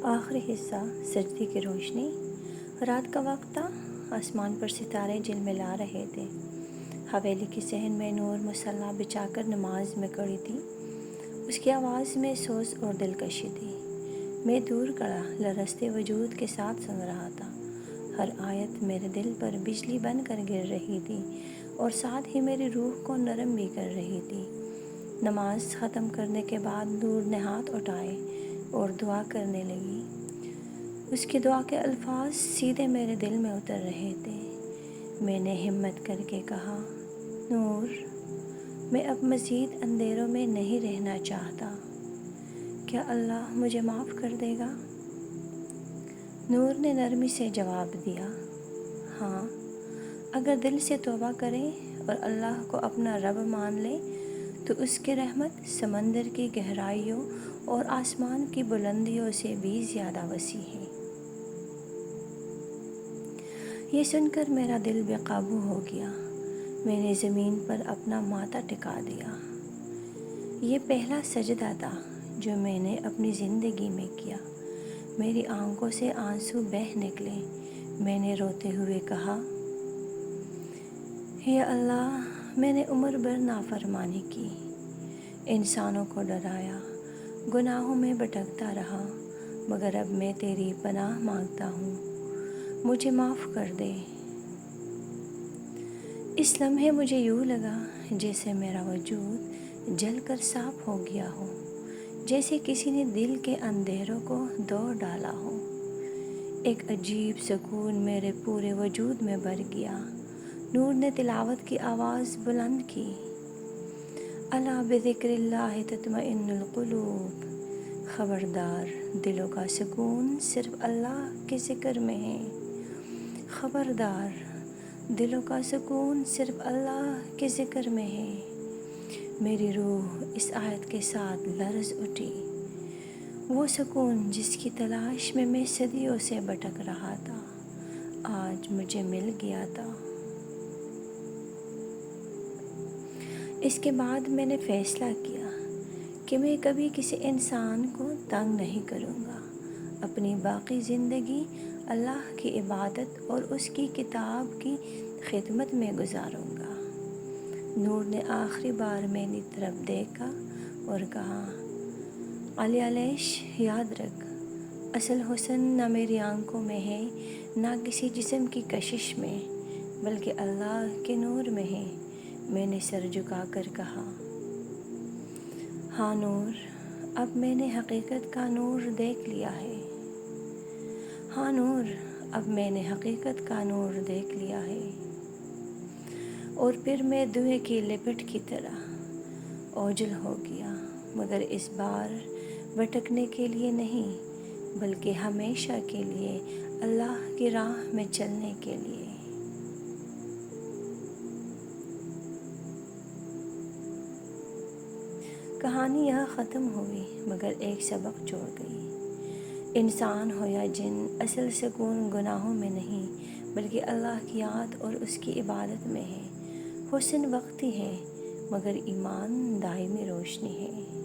آخری حصہ سجدے کی روشنی۔ رات کا وقت تھا، آسمان پر ستارے جلملا رہے تھے۔ حویلی کے صحن میں نور مصلی بچھا کر نماز میں کھڑی تھی۔ اس کی آواز میں سوز اور دلکشی تھی۔ میں دور کھڑا لرزتے وجود کے ساتھ سن رہا تھا۔ ہر آیت میرے دل پر بجلی بن کر گر رہی تھی اور ساتھ ہی میری روح کو نرم بھی کر رہی تھی۔ نماز ختم کرنے کے بعد نور نے ہاتھ اٹھائے اور دعا کرنے لگی۔ اس کی دعا کے الفاظ سیدھے میرے دل میں اتر رہے تھے۔ میں نے ہمت کر کے کہا، نور، میں اب مزید اندھیروں میں نہیں رہنا چاہتا۔ کیا اللہ مجھے معاف کر دے گا؟ نور نے نرمی سے جواب دیا، ہاں، اگر دل سے توبہ کریں اور اللہ کو اپنا رب مان لیں تو اس کی رحمت سمندر کی گہرائیوں اور آسمان کی بلندیوں سے بھی زیادہ وسیع ہے۔ یہ سن کر میرا دل بے قابو ہو گیا۔ میں نے زمین پر اپنا ماتھا ٹکا دیا۔ یہ پہلا سجدہ تھا جو میں نے اپنی زندگی میں کیا۔ میری آنکھوں سے آنسو بہہ نکلے۔ میں نے روتے ہوئے کہا، یا اللہ، میں نے عمر بھر نافرمانی کی، انسانوں کو ڈرایا، گناہوں میں بھٹکتا رہا، مگر اب میں تیری پناہ مانگتا ہوں، مجھے معاف کر دے۔ اس لمحے مجھے یوں لگا جیسے میرا وجود جل کر صاف ہو گیا ہو، جیسے کسی نے دل کے اندھیروں کو دور ڈالا ہو۔ ایک عجیب سکون میرے پورے وجود میں بھر گیا۔ نور نے تلاوت کی آواز بلند کی، الا بذکر اللہ تطمئن القلوب، خبردار، دلوں کا سکون صرف اللہ کے ذکر میں ہے۔ خبردار، دلوں کا سکون صرف اللہ کے ذکر میں ہے۔ میری روح اس آیت کے ساتھ لرز اٹھی۔ وہ سکون جس کی تلاش میں میں صدیوں سے بھٹک رہا تھا، آج مجھے مل گیا تھا۔ اس کے بعد میں نے فیصلہ کیا کہ میں کبھی کسی انسان کو تنگ نہیں کروں گا۔ اپنی باقی زندگی اللہ کی عبادت اور اس کی کتاب کی خدمت میں گزاروں گا۔ نور نے آخری بار میری طرف دیکھا اور کہا، علی علیش، یاد رکھ، اصل حسن نہ میری آنکھوں میں ہے، نہ کسی جسم کی کشش میں، بلکہ اللہ کے نور میں ہے۔ میں نے سر جھکا کر کہا، ہاں نور، اب میں نے حقیقت کا نور دیکھ لیا ہے۔ ہاں نور، اب میں نے حقیقت کا نور دیکھ لیا ہے۔ اور پھر میں دھوئیں کی لپٹ کی طرح اوجھل ہو گیا، مگر اس بار بھٹکنے کے لیے نہیں، بلکہ ہمیشہ کے لیے اللہ کی راہ میں چلنے کے لیے۔ کہانی یہاں ختم ہوئی، مگر ایک سبق چھوڑ گئی۔ انسان ہو یا جن، اصل سکون گناہوں میں نہیں، بلکہ اللہ کی یاد اور اس کی عبادت میں ہے۔ حسن وقتی ہے، مگر ایمان دائمی روشنی ہے۔